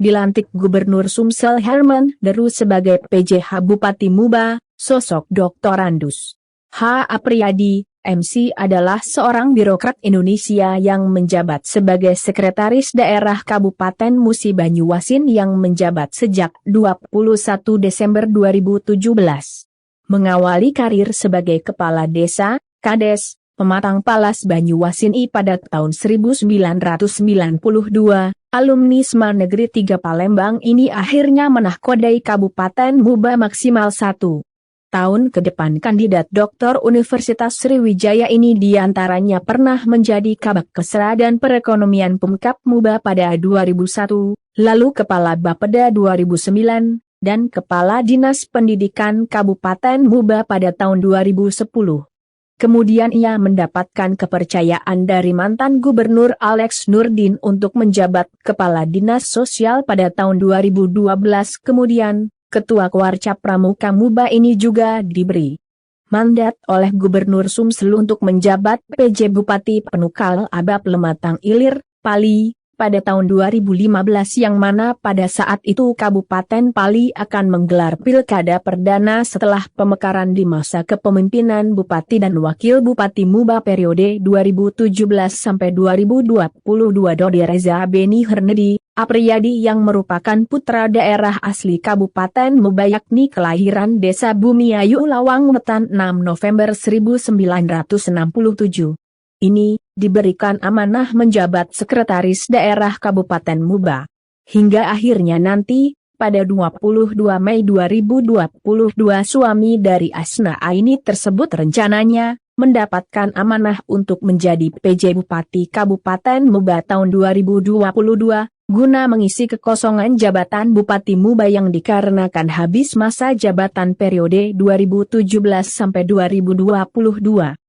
dilantik Gubernur Sumsel Herman Deru sebagai PJ Bupati Muba, sosok Dr. Andus H. Apriyadi, MC adalah seorang birokrat Indonesia yang menjabat sebagai Sekretaris Daerah Kabupaten Musi Banyuasin yang menjabat sejak 21 Desember 2017. Mengawali karir sebagai Kepala Desa, Kades, Pematang Palas Banyuasin pada tahun 1992, alumni SMA Negeri 3 Palembang ini akhirnya menahkodai Kabupaten Muba maksimal 1 tahun ke depan. Kandidat doktor Universitas Sriwijaya ini diantaranya pernah menjadi Kabak Kesra dan Perekonomian Pemkab Muba pada 2001, lalu Kepala Bapeda 2009, dan Kepala Dinas Pendidikan Kabupaten Muba pada tahun 2010. Kemudian ia mendapatkan kepercayaan dari mantan Gubernur Alex Nurdin untuk menjabat Kepala Dinas Sosial pada tahun 2012. Kemudian, Ketua Warcap Pramuka Muba ini juga diberi mandat oleh Gubernur Sumsel untuk menjabat PJ Bupati Penukal Abab Lematang Ilir, Pali, pada tahun 2015 yang mana pada saat itu Kabupaten Pali akan menggelar pilkada perdana setelah pemekaran di masa kepemimpinan Bupati dan Wakil Bupati Muba periode 2017-2022. Dodi Reza Beni Hernedi Apriyadi yang merupakan putra daerah asli Kabupaten Muba yakni kelahiran Desa Bumiayu Lawang Wetan 6 November 1967. Ini diberikan amanah menjabat Sekretaris Daerah Kabupaten Muba. Hingga akhirnya nanti, pada 22 Mei 2022 suami dari Asna Aini tersebut rencananya mendapatkan amanah untuk menjadi PJ Bupati Kabupaten Muba tahun 2022, guna mengisi kekosongan jabatan Bupati Muba yang dikarenakan habis masa jabatan periode 2017-2022.